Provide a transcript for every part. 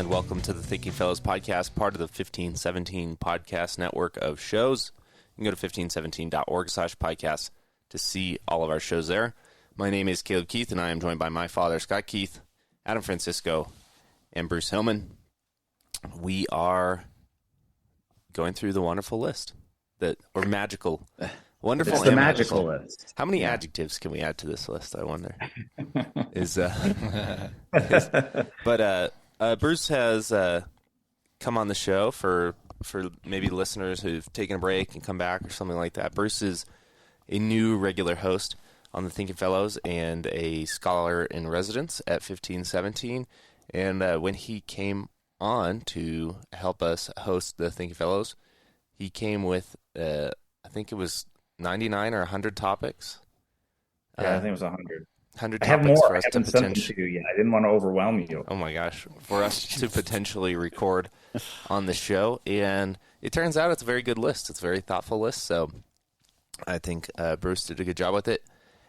and welcome to the Thinking Fellows podcast, part of the 1517 podcast network of shows. You can go to 1517.org/podcast to see all of our shows there. My name is Caleb Keith, and I am joined by my father, Scott Keith, Adam Francisco, and Bruce Hillman. We are going through the wonderful list, magical, wonderful. It's the magical list. How many adjectives can we add to this list? I wonder. But Bruce has come on the show for maybe listeners who've taken a break and come back or something like that. Bruce is a new regular host on the Thinking Fellows and a scholar in residence at 1517. And when he came on to help us host the Thinking Fellows, he came with, I think it was 99 or 100 topics. Yeah, I think it was 100. 100 I have topics more. for us I haven't sent them to you yet. I didn't want to overwhelm you. Oh my gosh, for us to potentially record on the show. And it turns out it's a very good list. It's a very thoughtful list. So I think Bruce did a good job with it.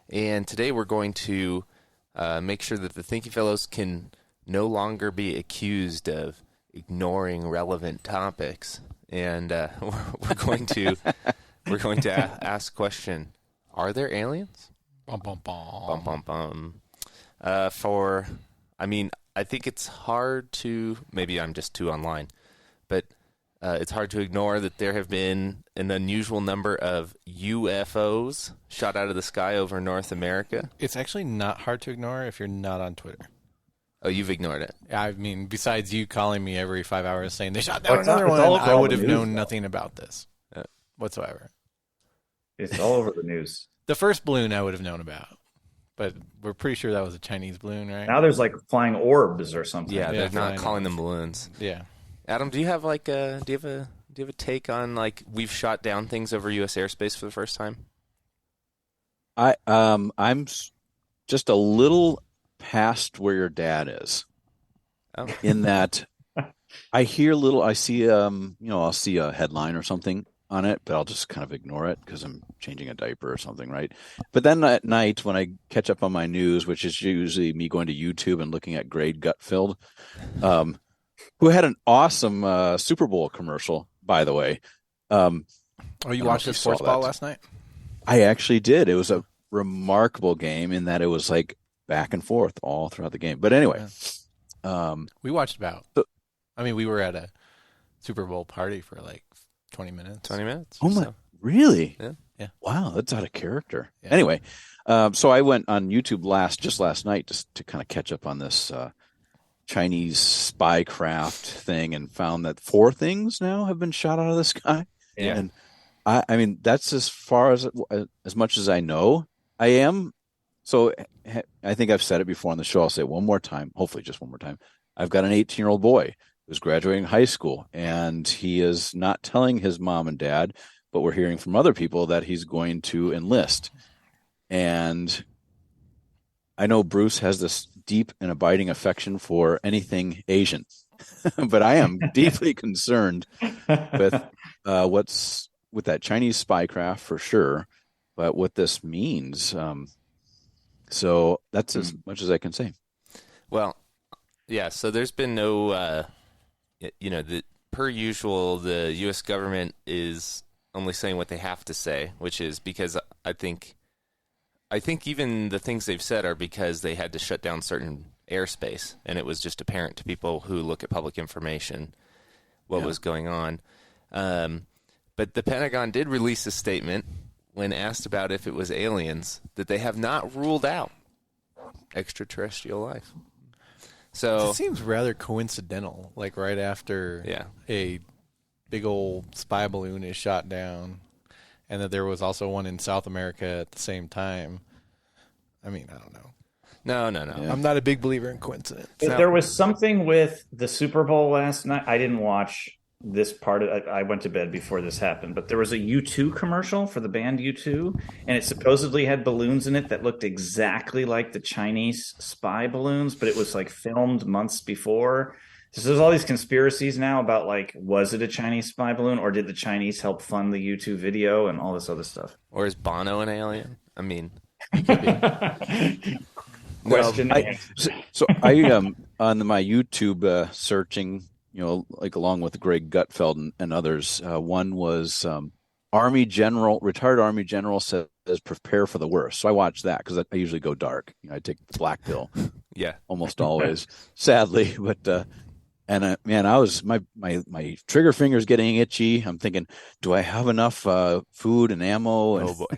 And today we're going to make sure that the Thinking Fellows can no longer be accused of ignoring relevant topics. And we're going to ask the question, are there aliens? Bum, bum, bum. Bum, bum, bum. I think it's hard to, maybe I'm just too online, but it's hard to ignore that there have been an unusual number of UFOs shot out of the sky over North America. It's actually not hard to ignore if you're not on Twitter. Oh, you've ignored it. I mean, besides you calling me every 5 hours saying they shot down It's another all one, over I all would the have news, known though. nothing about this whatsoever. It's all over the news. The first balloon I would have known about, but we're pretty sure that was a Chinese balloon, right? Now there's like flying orbs or something. Yeah, they're not flying calling them orbs. balloons. Yeah. Adam, do you have do you have a take on we've shot down things over U.S. airspace for the first time? I'm just a little past where your dad is. Oh. In that I see I'll see a headline or something on it, but I'll just kind of ignore it because I'm changing a diaper or something, right? But then at night when I catch up on my news, which is usually me going to YouTube and looking at Grade Gutfeld, who had an awesome Super Bowl commercial, by the way. Oh, you watched the sports ball last night? I actually did. It was a remarkable game in that it was like back and forth all throughout the game. But anyway, We watched we were at a Super Bowl party for like 20 minutes. 20 minutes? oh my, really? Yeah. Wow, that's out of character. Yeah. Anyway, so I went on YouTube last night just to kind of catch up on this Chinese spycraft thing and found that 4 things now have been shot out of the sky. Yeah. And I mean, that's as far as much as I know. I am. So I think I've said it before on the show. I'll say it one more time, hopefully just one more time. I've got an 18-year-old boy who's graduating high school, and he is not telling his mom and dad, but we're hearing from other people that he's going to enlist. And I know Bruce has this deep and abiding affection for anything Asian, but I am deeply concerned with what's with that Chinese spycraft for sure, but what this means. So that's as much as I can say. Well, yeah, so there's been no, per usual, the U.S. government is only saying what they have to say, which is because I think even the things they've said are because they had to shut down certain airspace, and it was just apparent to people who look at public information what was going on. But the Pentagon did release a statement when asked about if it was aliens that they have not ruled out extraterrestrial life. So It seems rather coincidental, like right after a big old spy balloon is shot down, and that there was also one in South America at the same time. I mean, I don't know. No. Yeah. I'm not a big believer in coincidence. There was something with the Super Bowl last night. I didn't watch this part of it. I went to bed before this happened, but there was a U2 commercial for the band U2, and it supposedly had balloons in it that looked exactly like the Chinese spy balloons, but it was like filmed months before. So there's all these conspiracies now about was it a Chinese spy balloon, or did the Chinese help fund the U2 video and all this other stuff? Or is Bono an alien? I mean, Question. I on my YouTube searching, like along with Greg Gutfeld and others, one was retired Army General says prepare for the worst. So I watched that because I usually go dark. I take the black pill. Yeah, almost always, sadly. But man, I was my trigger finger's getting itchy. I'm thinking, do I have enough food and ammo? And oh boy,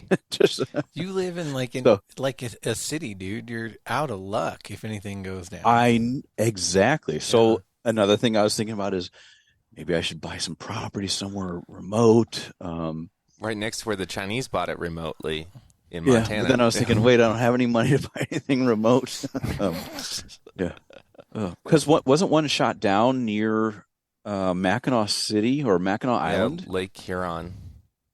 you live in a city, dude. You're out of luck if anything goes down. Exactly. So another thing I was thinking about is maybe I should buy some property somewhere remote. Right next to where the Chinese bought it remotely in Montana. Yeah, but then I was thinking, wait, I don't have any money to buy anything remote. Yeah. Because wasn't one shot down near Mackinac City or Mackinac Island? Lake Huron.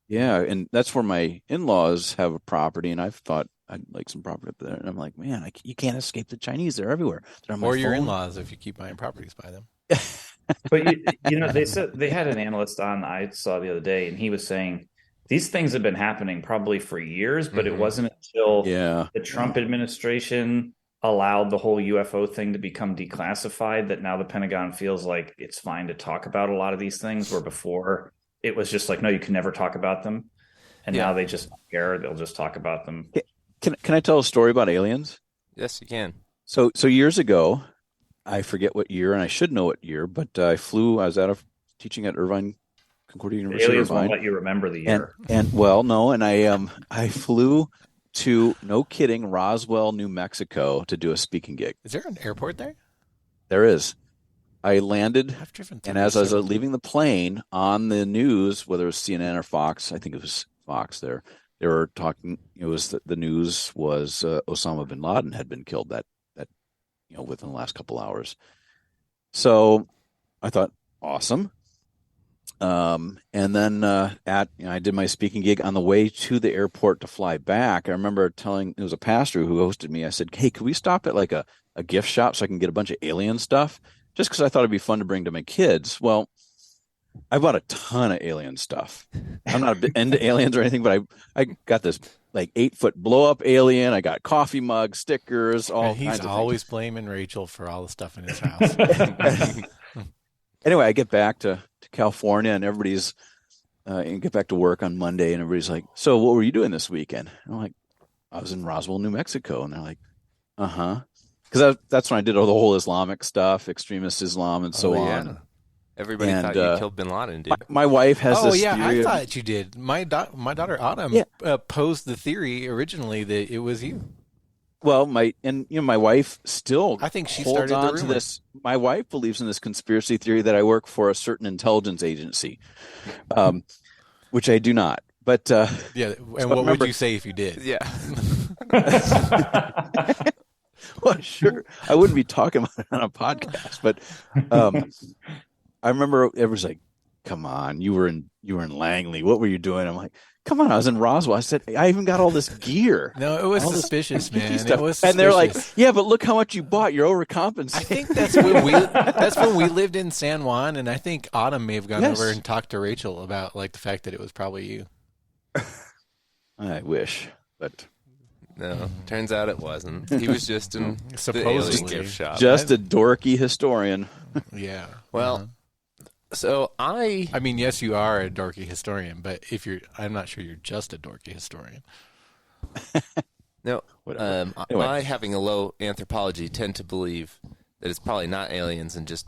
Yeah, and that's where my in-laws have a property, and I've thought I'd like some property up there. And I'm like, man, you can't escape the Chinese. They're everywhere. They're on my or your phone. in-laws if you keep buying properties by them. But they said they had an analyst on I saw the other day, and he was saying these things have been happening probably for years, but it wasn't until the Trump administration allowed the whole UFO thing to become declassified that now the Pentagon feels like it's fine to talk about a lot of these things, where before it was just like, no, you can never talk about them. And now they just don't care. They'll just talk about them. Can I tell a story about aliens? Yes, you can. So years ago, I forget what year, and I should know what year, but I was teaching at Irvine Concordia University. The aliens won't let you remember the year. And I flew to, no kidding, Roswell, New Mexico to do a speaking gig. Is there an airport there? There is. I landed, I've driven and as I was leaving the plane, on the news, whether it was CNN or Fox, I think it was Fox there, they were talking, it was the news was Osama bin Laden had been killed that within the last couple hours. So I thought, awesome. And then I did my speaking gig on the way to the airport to fly back. I remember it was a pastor who hosted me. I said, hey, could we stop at like a gift shop so I can get a bunch of alien stuff? Just because I thought it'd be fun to bring to my kids. Well, I bought a ton of alien stuff. I'm not into aliens or anything, but I got this like 8-foot blow up alien. I got coffee mugs, stickers, all kinds of things. He's always blaming Rachel for all the stuff in his house. Anyway, I get back to California, and everybody's and get back to work on Monday, and everybody's like, so what were you doing this weekend? And I'm like, I was in Roswell, New Mexico. And they're like, because that's when I did all the whole Islamic stuff, extremist Islam, and so on. Everybody thought you killed bin Laden, dude. My wife has this theory. I thought you did. My daughter Autumn posed the theory originally that it was you. Well, my wife still I think she holds started on the to rumor. this. My wife believes in this conspiracy theory that I work for a certain intelligence agency, which I do not. But and what would you say if you did? Yeah. Well, sure. I wouldn't be talking about it on a podcast, but I remember everyone's like, "Come on, you were in Langley. What were you doing?" I'm like, "Come on, I was in Roswell." I said, "I even got all this gear." No, it was suspicious, man. It was suspicious. And they're like, "Yeah, but look how much you bought. You're overcompensating." I think that's when we lived in San Juan, and I think Autumn may have gone over and talked to Rachel about like the fact that it was probably you. I wish, but. No, turns out it wasn't. He was just in supposedly the gift shop. Just a dorky historian. Yeah. Well, so I mean, yes, you are a dorky historian, but I'm not sure you're just a dorky historian. No, anyway. I, having a low anthropology, tend to believe that it's probably not aliens and just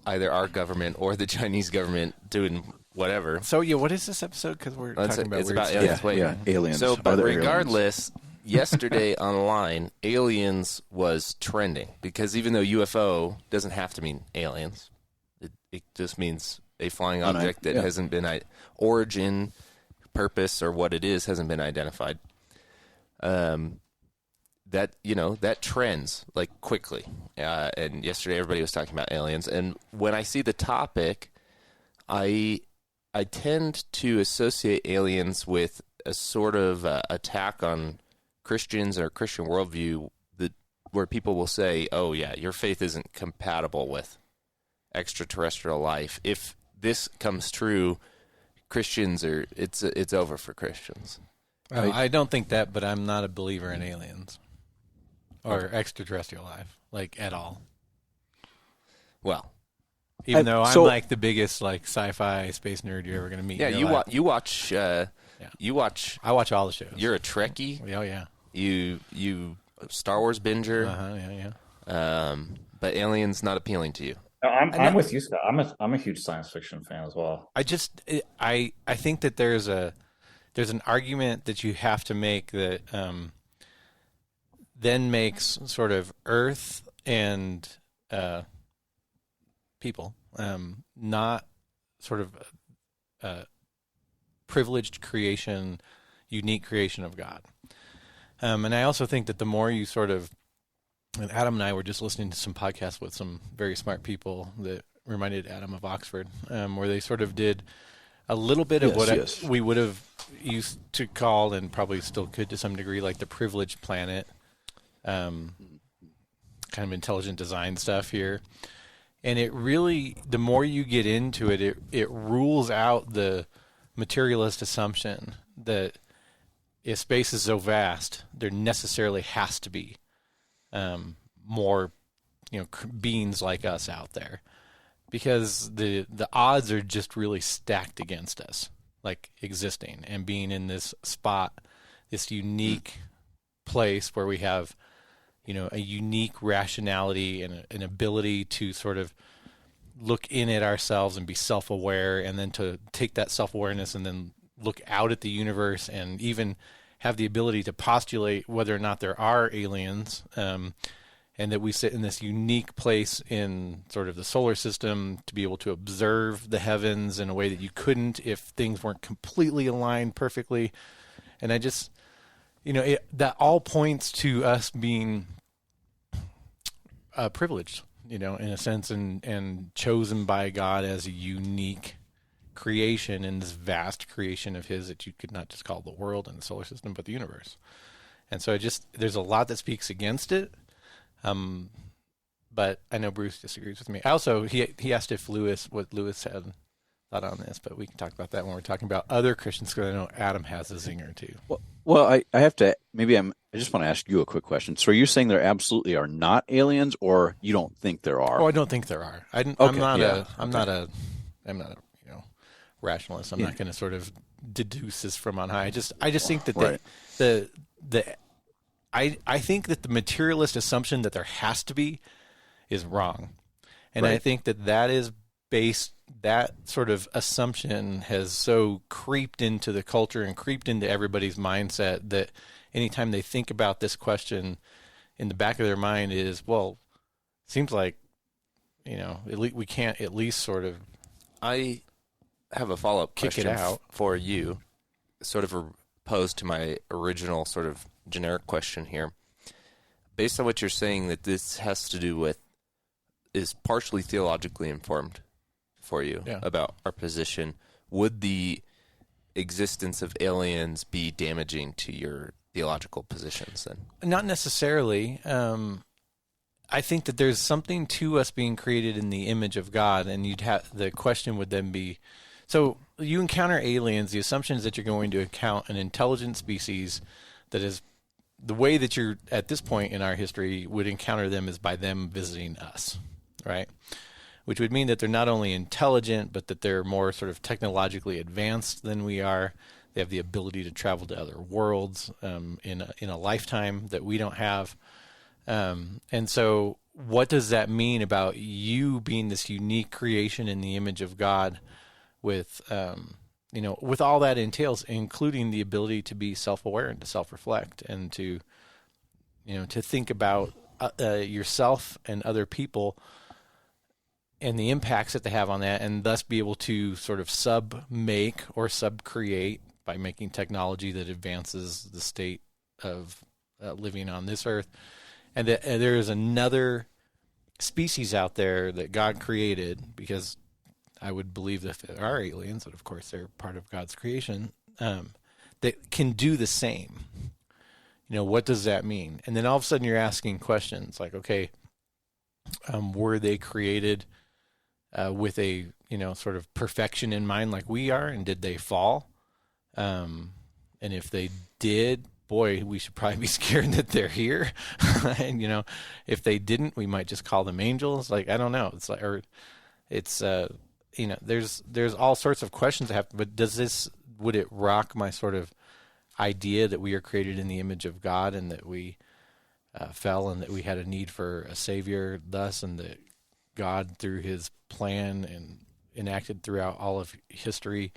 either our government or the Chinese government doing whatever. So, what is this episode? Because we're talking about it's weird about stuff. aliens. Yeah, aliens. So, but regardless, aliens? Yesterday online, aliens was trending because even though UFO doesn't have to mean aliens, it just means a flying object that hasn't been origin, purpose, or what it is hasn't been identified. That trends like quickly. And yesterday everybody was talking about aliens, and when I see the topic, I tend to associate aliens with a sort of attack on Christians or Christian worldview where people will say, "Oh yeah, your faith isn't compatible with extraterrestrial life. If this comes true, Christians it's over for Christians." I don't think that, but I'm not a believer in aliens. or extraterrestrial life, like at all. Well, even though I'm like the biggest like sci-fi space nerd you're ever going to meet. Yeah, you watch. You watch. I watch all the shows. You're a Trekkie. Oh yeah. You Star Wars binger. Yeah. But aliens not appealing to you. No, I'm with you, Scott. I'm a huge science fiction fan as well. I think that there's an argument that you have to make that then makes sort of Earth and people not sort of privileged creation, unique creation of God. And I also think that the more you sort of, and Adam and I were just listening to some podcasts with some very smart people that reminded Adam of Oxford, where they sort of did a little bit of we would have used to call, and probably still could to some degree, like the privileged planet, kind of intelligent design stuff here. And it really, the more you get into it, it rules out the materialist assumption that if space is so vast, there necessarily has to be more, beings like us out there, because the odds are just really stacked against us, like existing and being in this spot, this unique place where we have, a unique rationality and an ability to sort of look in at ourselves and be self-aware, and then to take that self-awareness and then look out at the universe and even have the ability to postulate whether or not there are aliens, and that we sit in this unique place in sort of the solar system to be able to observe the heavens in a way that you couldn't if things weren't completely aligned perfectly. And I just, that all points to us being privileged, in a sense, and chosen by God as a unique creation in this vast creation of his that you could not just call the world and the solar system, but the universe. And so there's a lot that speaks against it. But I know Bruce disagrees with me. Also, he asked what Lewis had thought on this, but we can talk about that when we're talking about other Christians, because I know Adam has a zinger too. Well, I have to, I just want to ask you a quick question. So are you saying there absolutely are not aliens, or you don't think there are? Oh, I don't think there are. I'm not a rationalist. I'm not going to sort of deduce this from on high. I just think that I think that the materialist assumption that there has to be is wrong. And I think that is based, that sort of assumption has so creeped into the culture and creeped into everybody's mindset that anytime they think about this question, in the back of their mind is, well, seems like, at least we can't at least sort of. I have a follow-up question for you, sort of opposed to my original sort of generic question here. Based on what you're saying, that this has to do with, is partially theologically informed for you about our position, would the existence of aliens be damaging to your theological positions then? Not necessarily. I think that there's something to us being created in the image of God, and the question would then be, so you encounter aliens, the assumption is that you're going to encounter an intelligent species that is, the way that you're at this point in our history would encounter them is by them visiting us, right? Which would mean that they're not only intelligent, but that they're more sort of technologically advanced than we are. They have the ability to travel to other worlds in a lifetime that we don't have. And so what does that mean about you being this unique creation in the image of God with, with all that entails, including the ability to be self-aware and to self-reflect and to, to think about yourself and other people and the impacts that they have on that, and thus be able to sort of sub-make or sub-create by making technology that advances the state of living on this earth. And that there is another species out there that God created, because I would believe that if there are aliens, and of course they're part of God's creation, that can do the same. What does that mean? And then all of a sudden you're asking questions like, okay, were they created with a, sort of perfection in mind like we are, and did they fall? And if they did, boy, we should probably be scared that they're here. And, if they didn't, we might just call them angels. Like, I don't know. It's like, or it's, there's all sorts of questions that happen, but would it rock my sort of idea that we are created in the image of God and that we fell and that we had a need for a savior thus, and that God, through his plan and enacted throughout all of history,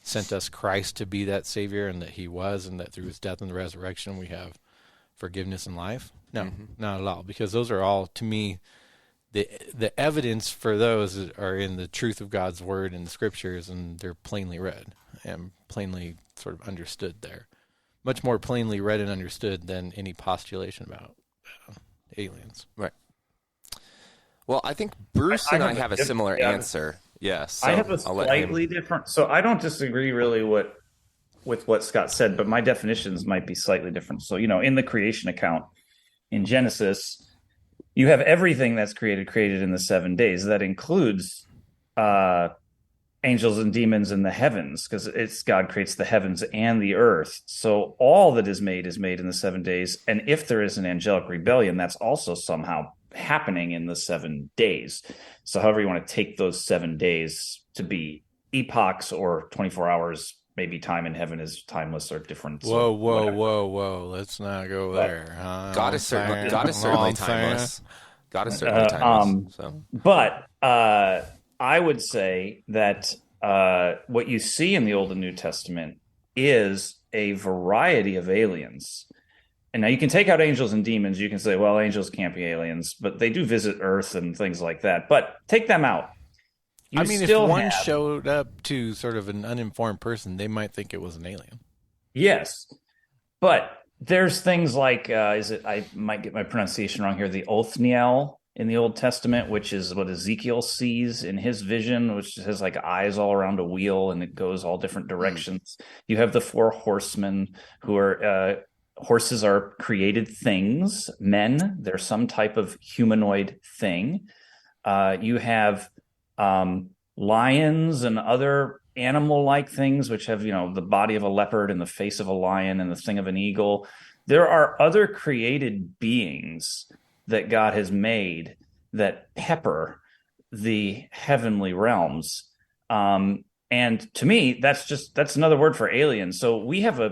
sent us Christ to be that savior, and that he was, and that through his death and the resurrection we have forgiveness and life? No, not at all. Because those are all, to me, the evidence for those are in the truth of God's word and the scriptures, and they're plainly read and plainly sort of understood there. Much more plainly read and understood than any postulation about aliens. Right. Well, I think Bruce and I have a similar answer. Yeah, so I have a slightly different. So I don't disagree really with what Scott said, but my definitions might be slightly different. So, in the creation account in Genesis, you have everything that's created in the 7 days. That includes angels and demons in the heavens, because it's God creates the heavens and the earth. So all that is made in the 7 days. And if there is an angelic rebellion, that's also somehow happening in the 7 days. So however you want to take those 7 days to be epochs or 24 hours, maybe time in heaven is timeless or different. Whoa. Let's not go there. God is certainly timeless. God is certainly timeless. But I would say that what you see in the Old and New Testament is a variety of aliens. And now you can take out angels and demons. You can say, well, angels can't be aliens, but they do visit Earth and things like that. But take them out. If one showed up to sort of an uninformed person, they might think it was an alien. Yes. But there's things like, I might get my pronunciation wrong here, the Othniel in the Old Testament, which is what Ezekiel sees in his vision, which has like eyes all around a wheel and it goes all different directions. You have the 4 horsemen who are... horses are created things, men. They're some type of humanoid thing. You have lions and other animal-like things, which have, the body of a leopard and the face of a lion and the thing of an eagle. There are other created beings that God has made that pepper the heavenly realms. And to me, that's another word for alien. So we have a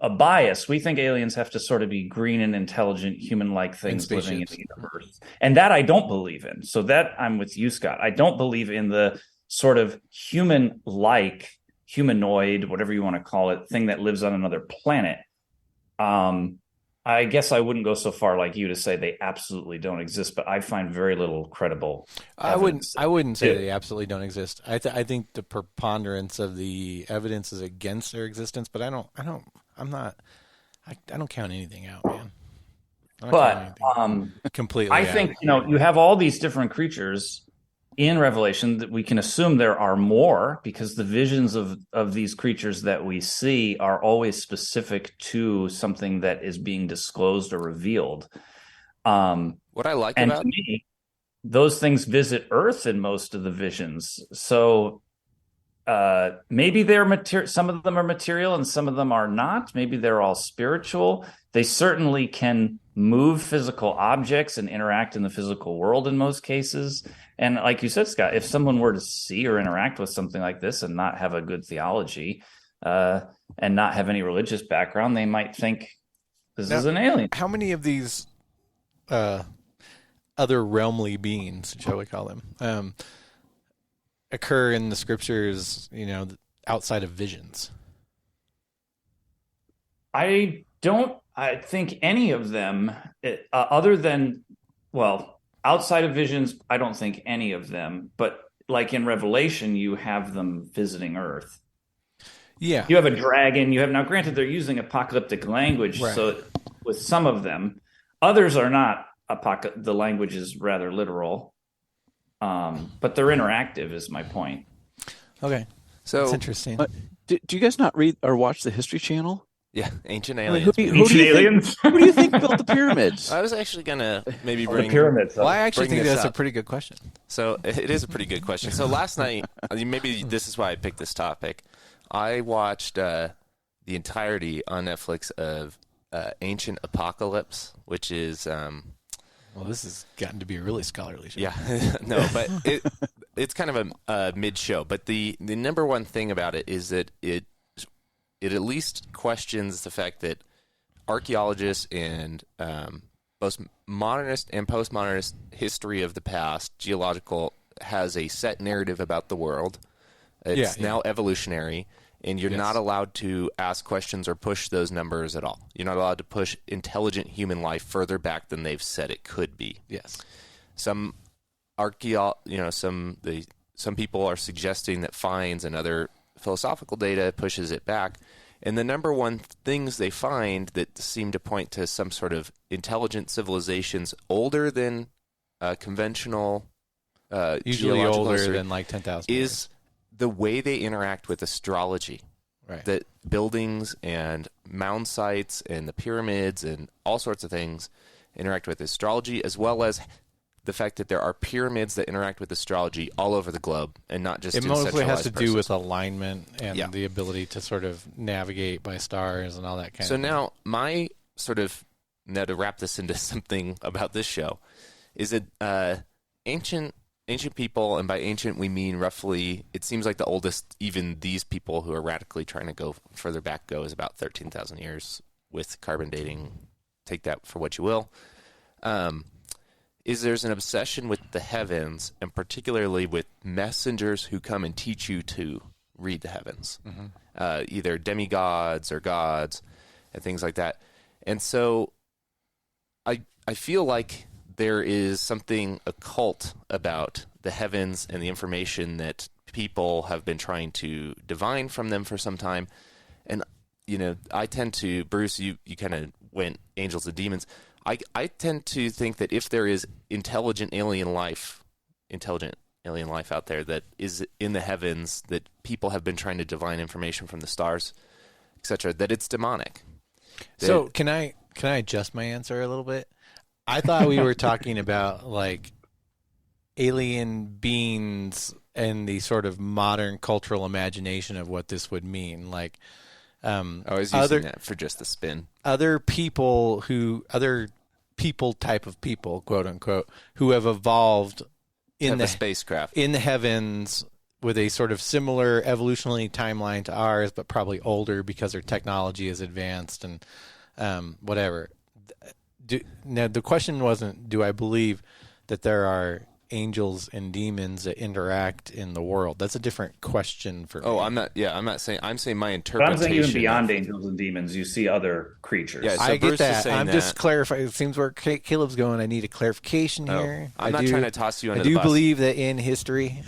bias. We think aliens have to sort of be green and intelligent, human-like things living in the universe. And that I don't believe in. So that I'm with you, Scott. I don't believe in the sort of human-like, humanoid, whatever you want to call it, thing that lives on another planet. I guess I wouldn't go so far like you to say they absolutely don't exist, but I find very little credible evidence. I wouldn't say they absolutely don't exist. I think the preponderance of the evidence is against their existence, but I don't count anything out, man. But completely. I think you have all these different creatures in Revelation that we can assume there are more, because the visions of these creatures that we see are always specific to something that is being disclosed or revealed. What I like about to me, those things visit Earth in most of the visions. So maybe they're some of them are material and some of them are not. Maybe they're all spiritual. They certainly can move physical objects and interact in the physical world in most cases. And like you said, Scott, if someone were to see or interact with something like this and not have a good theology and not have any religious background, they might think this is an alien. How many of these other realmly beings, shall we call them, occur in the scriptures, outside of visions? I think any of them, other than, outside of visions, I don't think any of them. But like in Revelation, you have them visiting Earth. Yeah. You have a dragon. Now, granted, they're using apocalyptic language. Right. So with some of them, others are not. The language is rather literal. But they're interactive is my point. Okay. So that's interesting. Do you guys not read or watch the History Channel? Yeah, ancient aliens. Who do you think built the pyramids? I was actually going to maybe bring the pyramids. Well, I actually think that's a pretty good question. So it is a pretty good question. So last night, maybe this is why I picked this topic. I watched the the entirety on Netflix of Ancient Apocalypse, which is well, this has gotten to be a really scholarly show. Yeah, no, but it's kind of a mid show. But the number one thing about it is that it at least questions the fact that archaeologists and both modernist and postmodernist history of the past, geological, has a set narrative about the world. It's now evolutionary, and you're not allowed to ask questions or push those numbers at all. You're not allowed to push intelligent human life further back than they've said it could be. Yes. Some some people are suggesting that finds and other philosophical data pushes it back. And the number one things they find that seem to point to some sort of intelligent civilizations older than conventional usually older than like 10,000 years. Is the way they interact with astrology. Right. That buildings and mound sites and the pyramids and all sorts of things interact with astrology, as well as the fact that there are pyramids that interact with astrology all over the globe and not just it in mostly has to places. do with alignment and the ability to sort of navigate by stars and all that kind of thing. So now my sort of, now to wrap this into something about this show, is that ancient people, and by ancient we mean roughly, it seems like the oldest even these people who are radically trying to go further back go is about 13,000 years with carbon dating. Take that for what you will. Is there's an obsession with the heavens, and particularly with messengers who come and teach you to read the heavens, either demigods or gods and things like that. And so I feel like there is something occult about the heavens and the information that people have been trying to divine from them for some time. And, I tend to, Bruce, you kind of went angels and demons. I tend to think that if there is intelligent alien life out there that is in the heavens, that people have been trying to divine information from the stars, etc., that it's demonic. So can I adjust my answer a little bit? I thought we were talking about like alien beings and the sort of modern cultural imagination of what this would mean. Like, I was using that for just the spin. Other people type of people, quote unquote, who have evolved in the spacecraft in the heavens with a sort of similar evolutionary timeline to ours, but probably older because their technology is advanced and whatever. Now, the question wasn't, do I believe that there are angels and demons that interact in the world? That's a different question for me. Oh, I'm not saying, I'm saying my interpretation. But I'm saying even beyond angels and demons, you see other creatures. Yeah, so I Bruce get that. I'm just clarifying. It seems where Caleb's going. I need a clarification here. I'm not trying to toss you under the bus. I do believe that in history,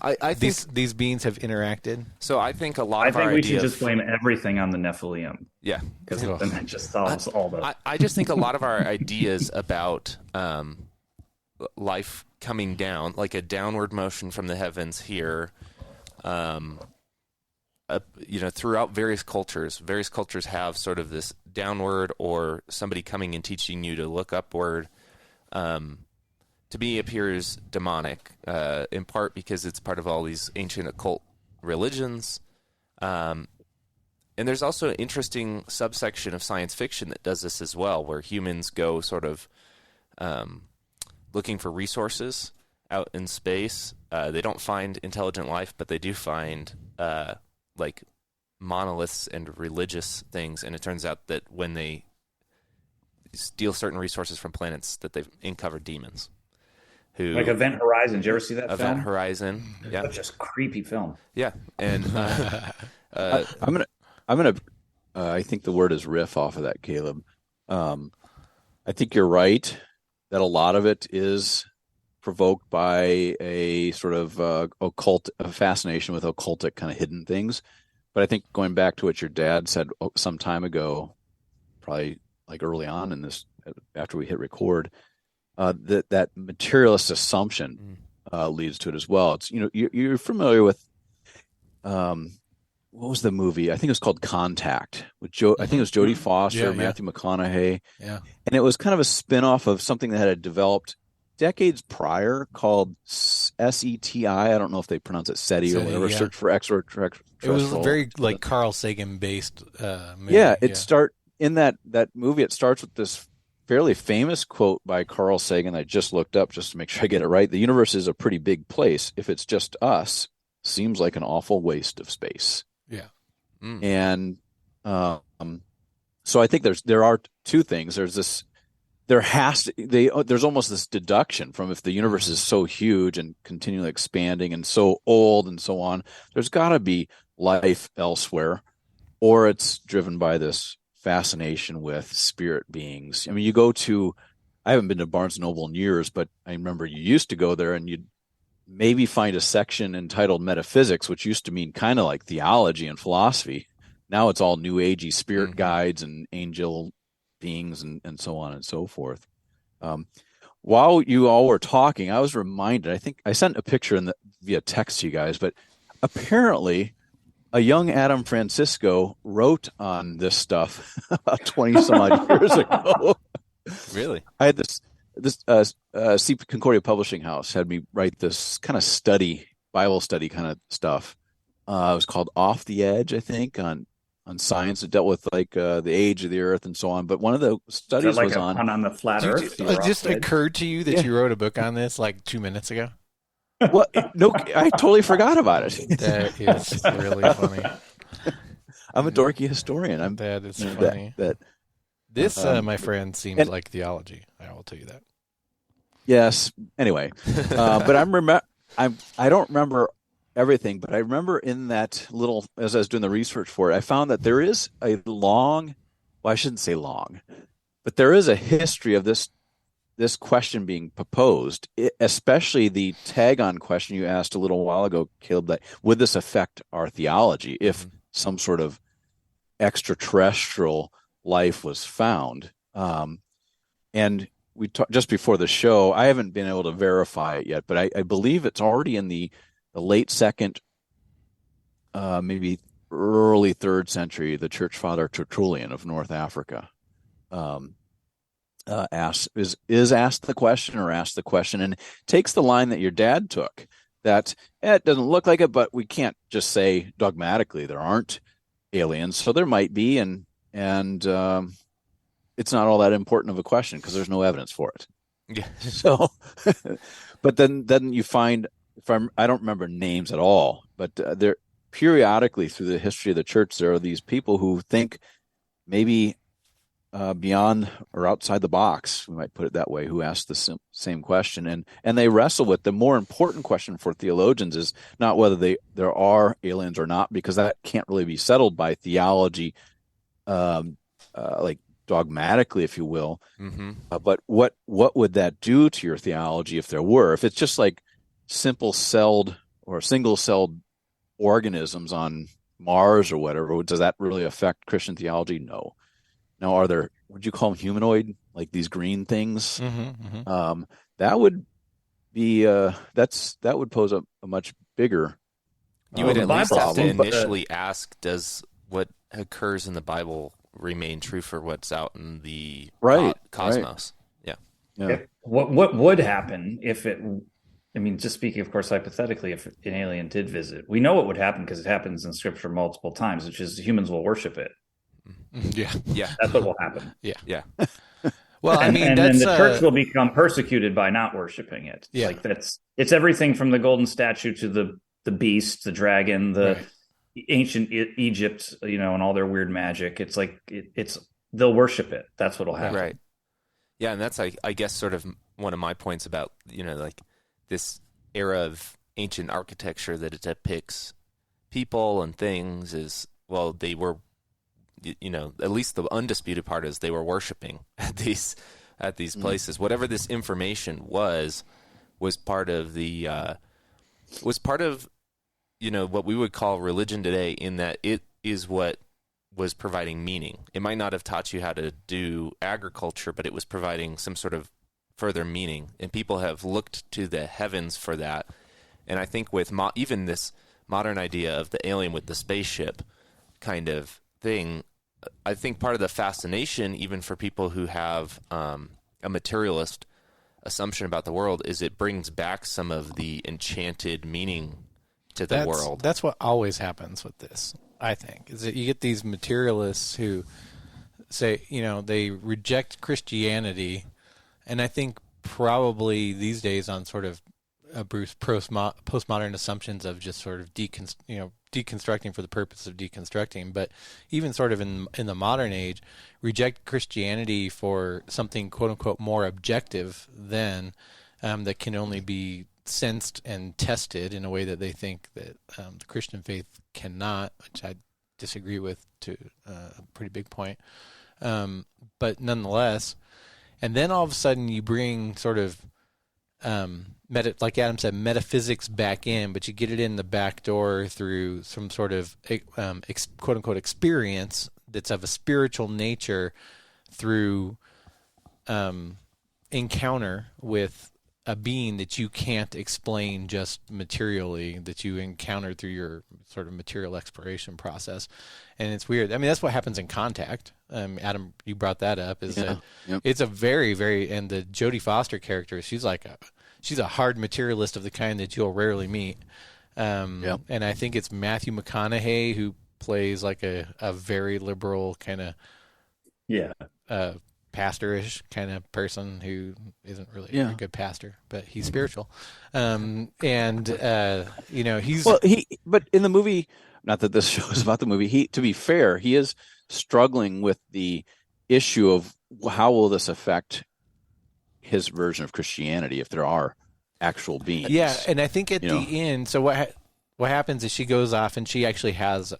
I think these beings have interacted. So I think a lot of our I think we should just blame everything on the Nephilim. Yeah. Because then that just solves all the... I just think a lot of our ideas about life coming down, like a downward motion from the heavens here, throughout various cultures have sort of this downward or somebody coming and teaching you to look upward. To me appears demonic, in part because it's part of all these ancient occult religions. And there's also an interesting subsection of science fiction that does this as well, where humans go sort of looking for resources out in space. They don't find intelligent life, but they do find like monoliths and religious things. And it turns out that when they steal certain resources from planets, that they've uncovered demons. Like Event Horizon. Did you ever see that film? Event Horizon. Yeah. Such a creepy film. Yeah. And I think the word is riff off of that, Caleb. I think you're right that a lot of it is provoked by a sort of a fascination with occultic kind of hidden things. But I think going back to what your dad said some time ago, probably like early on in this, after we hit record, that materialist assumption leads to it as well. It's you're familiar with what was the movie? I think it was called Contact with Joe. I think it was Jodie Foster, Matthew McConaughey. Yeah, and it was kind of a spin-off of something that had developed decades prior called SETI. I don't know if they pronounce it SETI or whatever. Yeah. Search for extraterrestrial. It was very like Carl Sagan based movie. Yeah, in that movie. It starts with this fairly famous quote by Carl Sagan. I just looked up just to make sure I get it right. The universe is a pretty big place. If it's just us, seems like an awful waste of space. Yeah. And so I think there are two things. There's almost this deduction from, if the universe is so huge and continually expanding and so old and so on, there's got to be life elsewhere, or it's driven by this fascination with spirit beings. I mean, I haven't been to Barnes & Noble in years, but I remember you used to go there and you'd maybe find a section entitled metaphysics, which used to mean kind of like theology and philosophy. Now it's all new agey spirit guides and angel beings and so on and so forth. While you all were talking, I was reminded, I think I sent a picture via text to you guys, but apparently a young Adam Francisco wrote on this stuff about 20 some odd years ago. Really? I had this C. Concordia Publishing House had me write this kind of Bible study kind of stuff. It was called Off the Edge, I think, on science. It dealt with like the age of the Earth and so on. But one of the studies was on the flat Earth. It just occurred to you that you wrote a book on this like 2 minutes ago? Well, no, I totally forgot about it. That is really funny. I'm a dorky historian. That is funny. This, my friend, seems like theology. I will tell you that. Yes. Anyway, but I don't remember everything, but I remember in that little, as I was doing the research for it, I found that there is a I shouldn't say long, but there is a history of this question being proposed, especially the tag-on question you asked a little while ago, Caleb, that would this affect our theology if some sort of extraterrestrial life was found? And we talked just before the show. I haven't been able to verify it yet, but I believe it's already in the late second, maybe early third century. The church father Tertullian of North Africa asked the question and takes the line that your dad took, that it doesn't look like it, but we can't just say dogmatically there aren't aliens. So there might be, and it's not all that important of a question because there's no evidence for it. Yeah. So, but then you find, I don't remember names at all, but there periodically through the history of the church, there are these people who think maybe beyond or outside the box, we might put it that way, who ask the same question, and they wrestle with the more important question for theologians is not whether there are aliens or not, because that can't really be settled by theology, like dogmatically, if you will. But what would that do to your theology if there were? If it's just like simple-celled or single-celled organisms on Mars or whatever, does that really affect Christian theology? No. Now, are there, would you call them humanoid, like these green things? That would be that would pose a much bigger. You would at least have to initially ask: does what occurs in the Bible remain true for what's out in the cosmos? Right. Yeah. What would happen if it? I mean, just speaking, of course, hypothetically, if an alien did visit, we know what would happen because it happens in Scripture multiple times, which is humans will worship it. Yeah. That's what will happen. Yeah. Well, I mean, and then the church will become persecuted by not worshiping it. Yeah. Like it's everything from the golden statue to the beast, the dragon, the ancient Egypt, and all their weird magic. It's like they'll worship it. That's what'll happen. Right. Yeah, and that's I guess sort of one of my points about like this era of ancient architecture that it depicts people and things is, well, they were, at least the undisputed part is they were worshiping at these places. Whatever this information was part of the what we would call religion today, in that it is what was providing meaning. It might not have taught you how to do agriculture, but it was providing some sort of further meaning, and people have looked to the heavens for that. And I think with even this modern idea of the alien with the spaceship kind of thing, I think part of the fascination, even for people who have a materialist assumption about the world is it brings back some of the enchanted meaning to the world. That's what always happens with this, I think, is that you get these materialists who say, they reject Christianity, and I think probably these days on sort of Bruce postmodern assumptions of just sort of deconstructing for the purpose of deconstructing, but even sort of in the modern age, reject Christianity for something quote unquote more objective than that can only be sensed and tested in a way that they think that the Christian faith cannot, which I disagree with to a pretty big point. But nonetheless, and then all of a sudden you bring sort of, like Adam said, metaphysics back in, but you get it in the back door through some sort of quote unquote experience that's of a spiritual nature through encounter with a being that you can't explain just materially, that you encounter through your sort of material exploration process. And it's weird. I mean, that's what happens in Contact. Adam, you brought that up. It's a very, very, and the Jodie Foster character, she's a hard materialist of the kind that you'll rarely meet. And I think it's Matthew McConaughey who plays like a very liberal kind of pastor-ish kind of person who isn't really a good pastor, but he's spiritual. He's but in the movie, not that this show is about the movie, to be fair, he is struggling with the issue of how will this affect his version of Christianity if there are actual beings. Yeah, and I think at the end, so what happens is she goes off and she actually has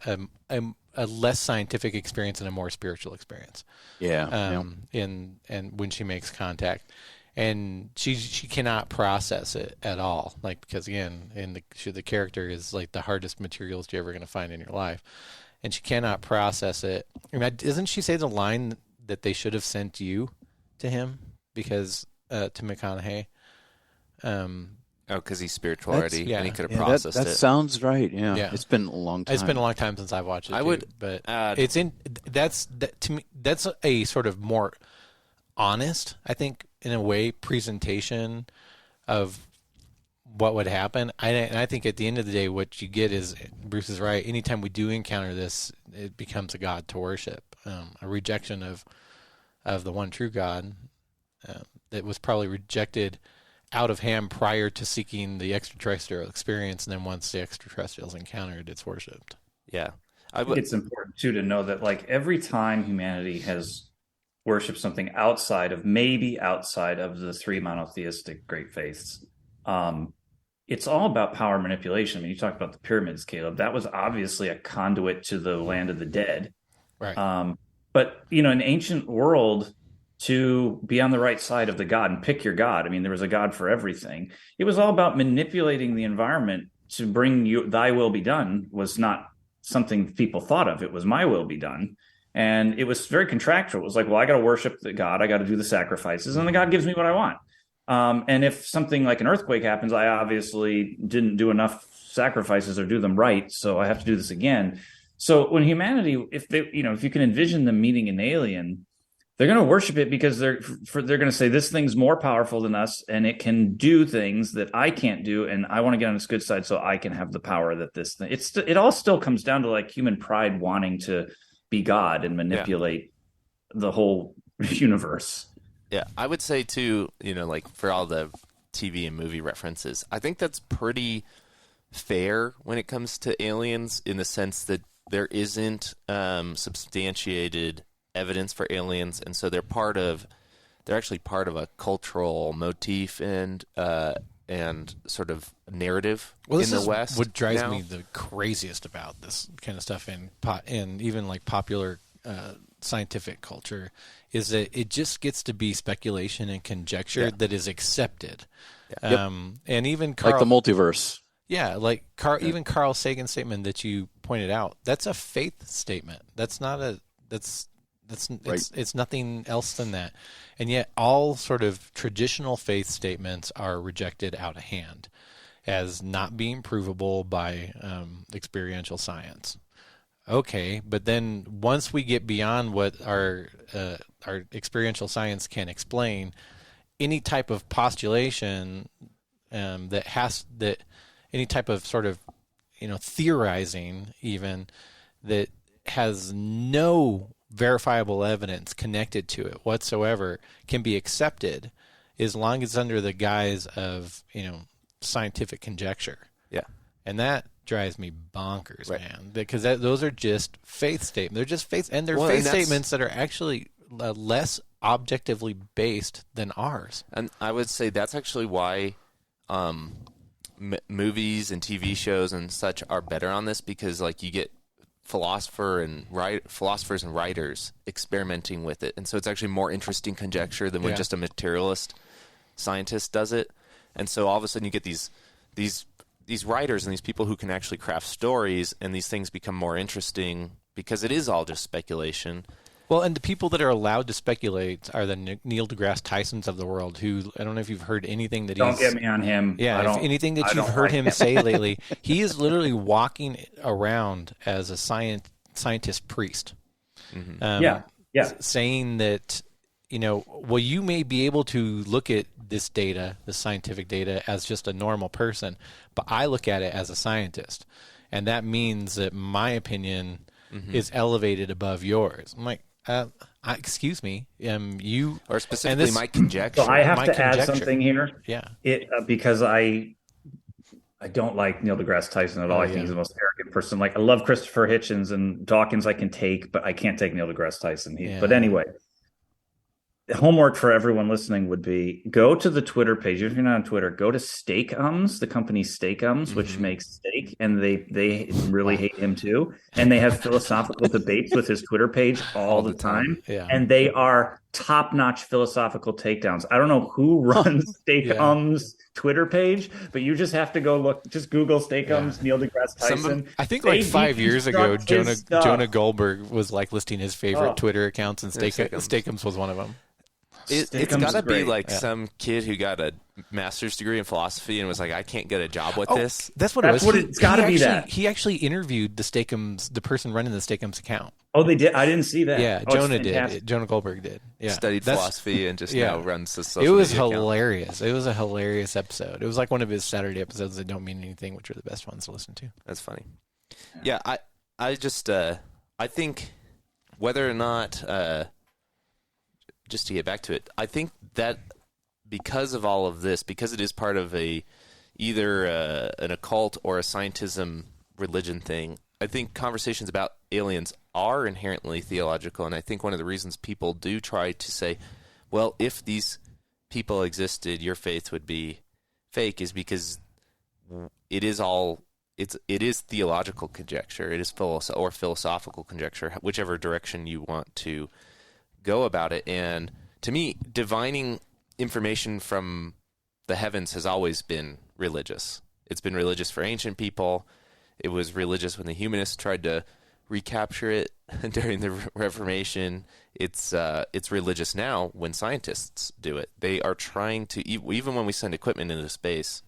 a less scientific experience and a more spiritual experience. And when she makes contact, and she cannot process it at all, like, because again, the character is like the hardest materialist you're ever going to find in your life, and she cannot process it. I mean, doesn't she say the line that they should have sent you to him because to McConaughey? Because he's spiritual already, and he could have processed it. That sounds right. Yeah. It's been a long time. It's been a long time since I've watched it. But it's to me, that's a sort of more honest, I think, in a way, presentation of what would happen. And I think at the end of the day, what you get is, Bruce is right. Anytime we do encounter this, it becomes a God to worship, a rejection of the one true God that was probably rejected out of hand prior to seeking the extraterrestrial experience, and then once the extraterrestrials encountered, it's worshipped. Yeah. I think it's important too to know that, like, every time humanity has worshipped something outside of the three monotheistic great faiths, it's all about power manipulation. I mean, you talked about the pyramids, Caleb. That was obviously a conduit to the land of the dead. Right. But in ancient world, to be on the right side of the God and pick your God. I mean, there was a God for everything. It was all about manipulating the environment to bring thy will be done. Was not something people thought of. It was my will be done. And it was very contractual. It was like, well, I got to worship the God. I got to do the sacrifices, and the God gives me what I want. And if something like an earthquake happens, I obviously didn't do enough sacrifices or do them right, so I have to do this again. So when humanity, if you can envision them meeting an alien, they're going to worship it because they're going to say, this thing's more powerful than us, and it can do things that I can't do, and I want to get on its good side so I can have the power that this thing. It all still comes down to like human pride wanting to be God and manipulate the whole universe. Yeah, I would say too, like for all the TV and movie references, I think that's pretty fair when it comes to aliens, in the sense that there isn't substantiated evidence for aliens, and so they're actually part of a cultural motif and sort of narrative in the West. What drives me the craziest about this kind of stuff in even like popular scientific culture is that it just gets to be speculation and conjecture that is accepted. And even Carl, like the multiverse. Yeah, like even Carl Sagan's statement that you pointed out, that's a faith statement. That's not it's nothing else than that. And yet all sort of traditional faith statements are rejected out of hand as not being provable by experiential science. Okay, but then once we get beyond what our experiential science can explain, any type of postulation that any type of sort of theorizing even that has no verifiable evidence connected to it whatsoever can be accepted as long as it's under the guise of scientific conjecture. Yeah, and that drives me bonkers, man, because those are just faith statements. They're just faith, and they're faith statements that are actually less objectively based than ours. And I would say that's actually why movies and TV shows and such are better on this, because like you get philosophers and writers experimenting with it, and so it's actually more interesting conjecture than when just a materialist scientist does it. And so all of a sudden you get these writers and these people who can actually craft stories, and these things become more interesting because it is all just speculation. Well, and the people that are allowed to speculate are the Neil deGrasse Tysons of the world, who, I don't know if you've heard anything that Don't get me on him. Yeah, anything that you've heard him say lately. He is literally walking around as a scientist priest. Mm-hmm. Saying that, well, you may be able to look at this data, the scientific data, as just a normal person, but I look at it as a scientist. And that means that my opinion is elevated above yours. I'm like, excuse me, you, or specifically my conjecture. So I have to add something here. Yeah, because I don't like Neil deGrasse Tyson at all. I think he's the most arrogant person. Like, I love Christopher Hitchens and Dawkins. I can take, but I can't take Neil deGrasse Tyson. But anyway, the homework for everyone listening would be go to the Twitter page. If you're not on Twitter, go to Steakums, the company Steakums, which makes steak, and they really hate him too. And they have philosophical debates with his Twitter page all the time. Yeah. And they are top-notch philosophical takedowns. I don't know who runs Steakums Twitter page, but you just have to go look. Just Google Steakums, Neil deGrasse Tyson. I think like 5 years ago, Jonah Goldberg was like listing his favorite Twitter accounts, and Steakums was one of them. It's got to be like some kid who got a master's degree in philosophy and was like, I can't get a job with this. That's what it was. It's got to be that. He actually interviewed the person running the Steakums account. Oh, they did? I didn't see that. Yeah, Jonah did. Jonah Goldberg did. Yeah. Studied philosophy and just now runs the social media It was account. hilarious. It was a hilarious episode. It was like one of his Saturday episodes that don't mean anything, which are the best ones to listen to. That's funny. Yeah, I just I think whether or not just to get back to it, I think that because of all of this, because it is part of either an occult or a scientism religion thing, I think conversations about aliens are inherently theological, and I think one of the reasons people do try to say, well, if these people existed, your faith would be fake, is because it is theological conjecture, it is philosophical conjecture, whichever direction you want to go about it. And to me, divining information from the heavens has always been religious. It's been religious for ancient people. It was religious when the humanists tried to recapture it during the Reformation. It's religious now when scientists do it. They are trying to, even when we send equipment into space,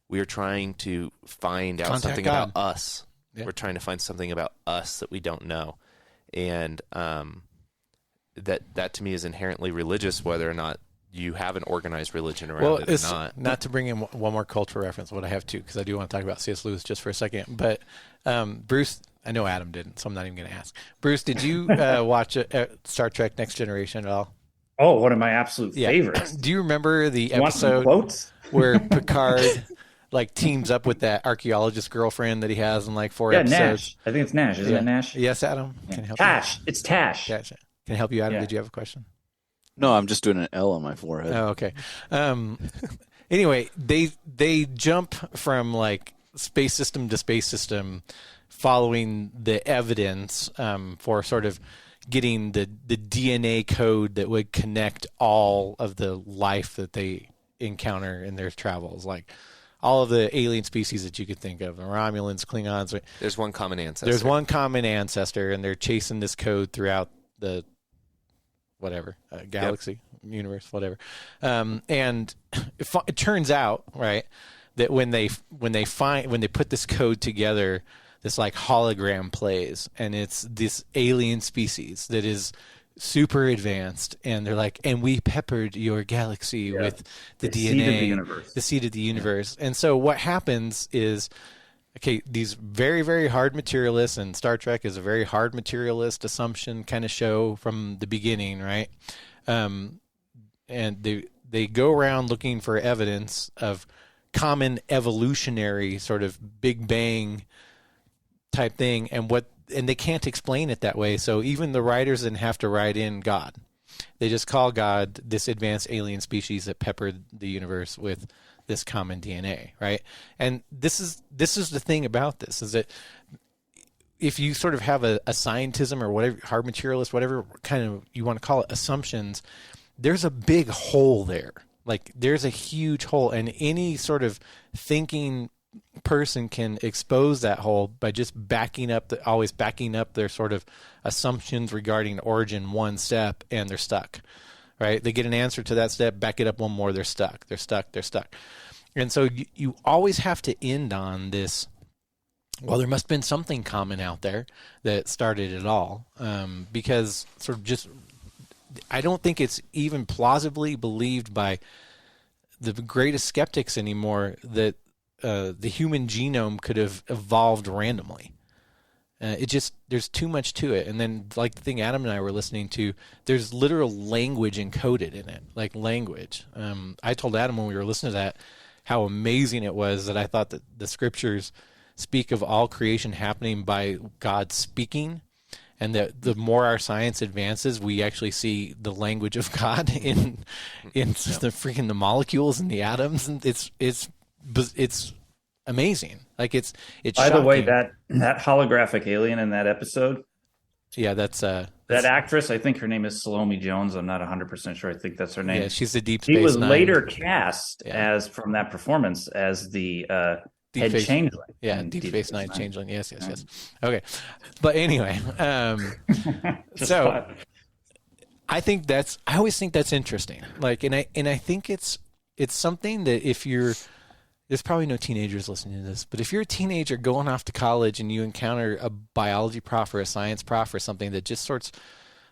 we are trying to find out something about us. Yeah. We're trying to find something about us that we don't know. And that to me is inherently religious, whether or not you have an organized religion around it or not. Not to bring in one more cultural reference, what I have to, because I do want to talk about C.S. Lewis just for a second. But Bruce, I know Adam didn't, so I'm not even going to ask. Bruce, did you watch Star Trek Next Generation at all? Oh, one of my absolute favorites. Do you remember the episode where Picard teams up with that archaeologist girlfriend that he has in 4 episodes? Nash. I think it's Nash. Isn't it Nash? Yes, Adam. Yeah. Can I help Tash. you? It's Tash. Gotcha. Can I help you, Adam? Did you have a question? No, I'm just doing an L on my forehead. Oh, okay. Anyway, they jump from space system to space system, following the evidence for sort of getting the DNA code that would connect all of the life that they encounter in their travels, all of the alien species that you could think of, the Romulans, Klingons. There's one common ancestor. There's one common ancestor, and they're chasing this code throughout the galaxy, universe, whatever. And it turns out, right, that when they put this code together, this hologram plays, and it's this alien species that is super advanced, and they're like, and we peppered your galaxy with the DNA, seed of the universe. the seed of the universe. And so what happens is, okay, these very, very hard materialists, and Star Trek is a very hard materialist assumption kind of show from the beginning, right? And they go around looking for evidence of common evolutionary sort of Big Bang type thing, and they can't explain it that way. So even the writers didn't have to write in God. They just call God this advanced alien species that peppered the universe with this common DNA, right? And this is the thing about this, is that if you sort of have a scientism or whatever, hard materialist, whatever kind of you want to call it, assumptions, there's a big hole there. Like there's a huge hole, and any sort of thinking person can expose that hole by just always backing up their sort of assumptions regarding origin one step, and they're stuck, right? They get an answer to that step, back it up one more, they're stuck. And so you always have to end on this, well, there must have been something common out there that started it all, because sort of just, I don't think it's even plausibly believed by the greatest skeptics anymore that the human genome could have evolved randomly. There's too much to it. And then, like the thing Adam and I were listening to, there's literal language encoded in it, like language. I told Adam when we were listening to that how amazing it was that I thought that the scriptures speak of all creation happening by God speaking, and that the more our science advances, we actually see the language of God in the molecules and the atoms, and it's amazing. Like it's By shocking. the way, that holographic alien in that episode, that's that actress, I think her name is Salome Jones. I'm not 100% sure. I think that's her name. Yeah, she's the Deep Space She was Nine. later cast as from that performance as the head changeling. Yeah, Deep Space Nine changeling. Yes. Okay, but anyway, so I always think that's interesting. Like, and I think it's something that if you're, there's probably no teenagers listening to this, but if you're a teenager going off to college and you encounter a biology prof or a science prof or something that just sorts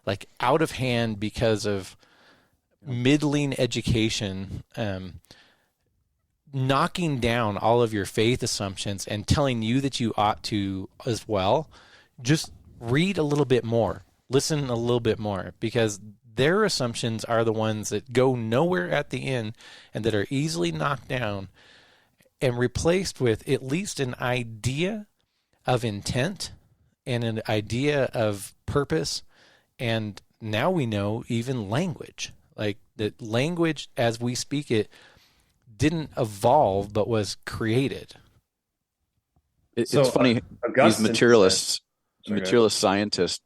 like out of hand because of middling education, knocking down all of your faith assumptions and telling you that you ought to as well, just read a little bit more, listen a little bit more, because their assumptions are the ones that go nowhere at the end and that are easily knocked down and replaced with at least an idea of intent and an idea of purpose. And now we know even language, like that language as we speak it didn't evolve, but was created. It's funny. These materialist scientist,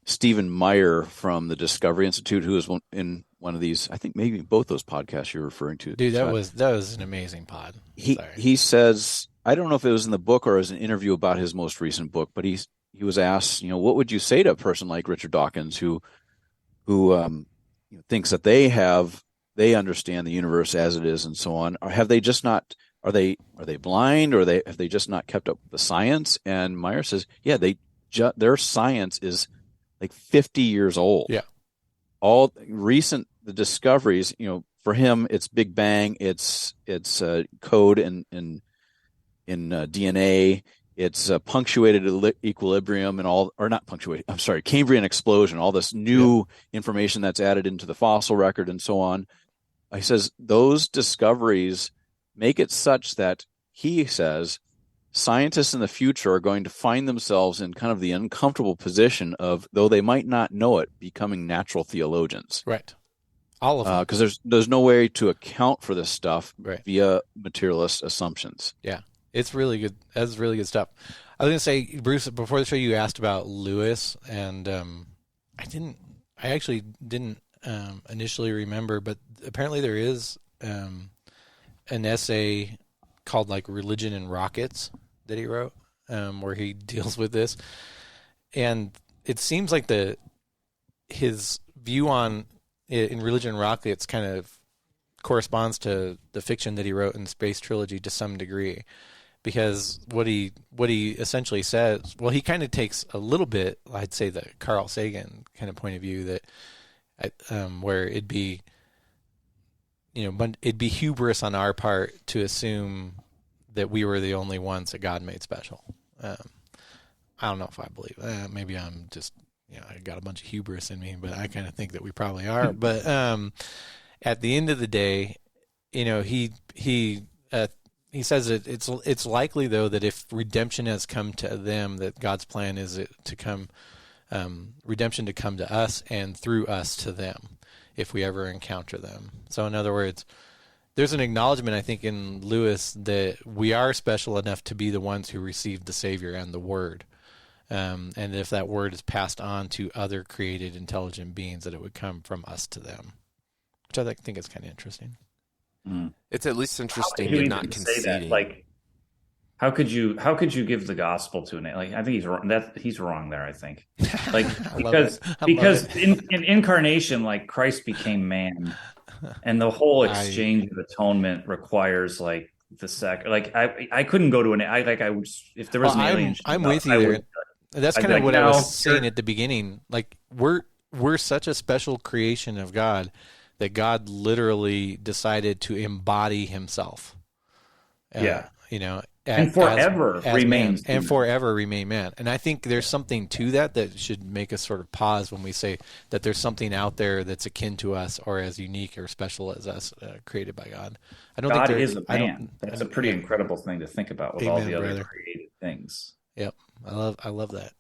Stephen Meyer from the Discovery Institute, who was in one of these, I think maybe both those podcasts you're referring to. Dude, that was an amazing pod. He says, I don't know if it was in the book or as an interview about his most recent book, but he was asked, what would you say to a person like Richard Dawkins who thinks that they understand the universe as it is and so on? Or have they just not? Are they blind, or have they just not kept up with the science? And Meyer says, yeah, their science is like 50 years old. Yeah. All the discoveries, for him, it's Big Bang, it's code in DNA, it's punctuated equilibrium and all, or not punctuated, I'm sorry, Cambrian explosion, all this new information that's added into the fossil record and so on. He says those discoveries make it such that, he says, scientists in the future are going to find themselves in kind of the uncomfortable position of, though they might not know it, becoming natural theologians. Right. All of them. Because there's no way to account for this stuff via materialist assumptions. Yeah. It's really good. That's really good stuff. I was going to say, Bruce, before the show you asked about Lewis, and I actually didn't initially remember, but apparently there is an essay called like Religion and Rockets that he wrote, where he deals with this. And it seems like his view on in Religion and Rockets kind of corresponds to the fiction that he wrote in Space Trilogy to some degree. because what he essentially says, well, he kind of takes a little bit, I'd say, the Carl Sagan kind of point of view, that where it'd be, but it'd be hubris on our part to assume that we were the only ones that God made special. I don't know if I believe that. Maybe I'm just, I got a bunch of hubris in me, but I kind of think that we probably are. But at the end of the day, he says that it's likely, though, that if redemption has come to them, that God's plan is to come, redemption to come to us and through us to them, if we ever encounter them. So in other words, there's an acknowledgement, I think, in Lewis that we are special enough to be the ones who received the Savior and the Word. And if that Word is passed on to other created intelligent beings, that it would come from us to them, which I think is kind of interesting. It's at least interesting and not conceding. Like, how could you give the gospel to an like? I think he's wrong. He's wrong there. I think, like, because in incarnation, like, Christ became man, and the whole exchange of atonement requires like the sac. Like, I couldn't go to I would, if there was an alien. I'm with you there. That's kind of what I was saying at the beginning. Like, we're such a special creation of God that God literally decided to embody himself. And forever remains. And forever remain man. And I think there's something to that should make us sort of pause when we say that there's something out there that's akin to us or as unique or special as us, created by God. I don't God think is a man. That's a pretty incredible thing to think about with all the other created things. Yep. I love that.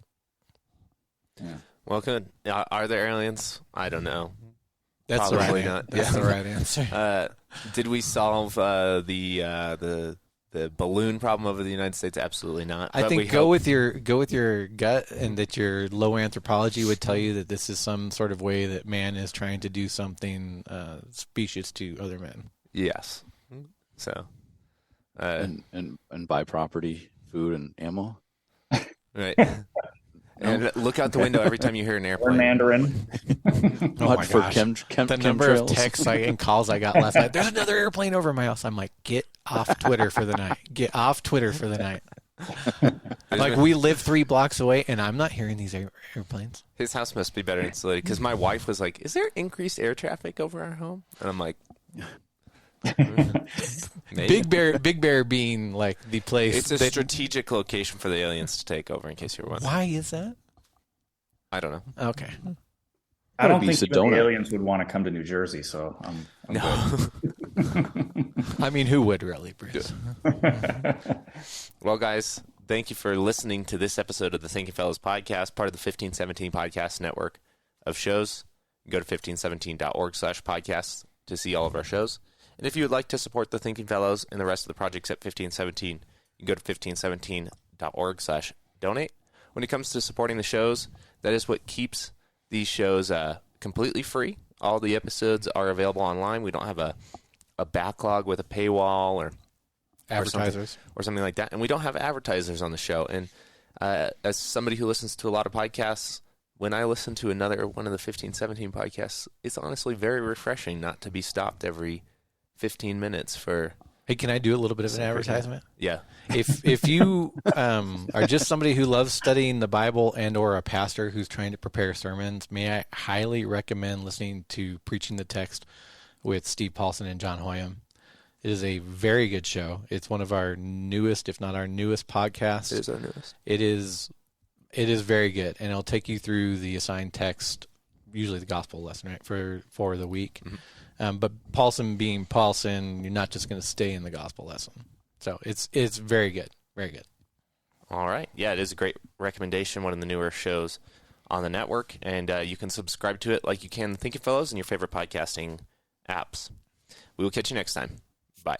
Yeah. Well, good. Are there aliens? I don't know. That's probably the right not. That's the right answer. Did we solve the balloon problem over the United States? Absolutely not. I think go with your gut, and that your low anthropology would tell you that this is some sort of way that man is trying to do something specious to other men. Yes. So, and buy property, food, and ammo. Right. And look out the window every time you hear an airplane. Or Mandarin. Oh my gosh. The number of texts and calls I got last night. There's another airplane over my house. I'm like, get off Twitter for the night. Get off Twitter for the night. Like, we live 3 blocks away, and I'm not hearing these airplanes. His house must be better insulated, because my wife was like, is there increased air traffic over our home? And I'm like... Big Bear being like the place. It's a strategic location for the aliens to take over, in case you're wondering. Why is that? I don't know. Okay. I don't think the aliens would want to come to New Jersey, so I'm good. I mean, who would really, Bruce? Well, guys, thank you for listening to this episode of the Thinking Fellows podcast, part of the 1517 podcast network of shows. Go to 1517.org/podcasts to see all of our shows. And if you would like to support the Thinking Fellows and the rest of the projects at 1517, you can go to 1517.org/donate. When it comes to supporting the shows, that is what keeps these shows completely free. All the episodes are available online. We don't have a backlog with a paywall or advertisers or something like that. And we don't have advertisers on the show. And as somebody who listens to a lot of podcasts, when I listen to another one of the 1517 podcasts, it's honestly very refreshing not to be stopped every 15 minutes for... Hey, can I do a little bit of an advertisement? Yeah. If you are just somebody who loves studying the Bible and or a pastor who's trying to prepare sermons, may I highly recommend listening to Preaching the Text with Steve Paulson and John Hoyam. It is a very good show. It's one of our newest, if not our newest, podcasts. It is our newest. It is very good, and it'll take you through the assigned text, usually the gospel lesson, right, for the week. Mm-hmm. But Paulson being Paulson, you're not just going to stay in the gospel lesson. So it's very good, very good. All right. Yeah, it is a great recommendation, one of the newer shows on the network, and you can subscribe to it like you can Thinking Fellows in your favorite podcasting apps. We will catch you next time. Bye.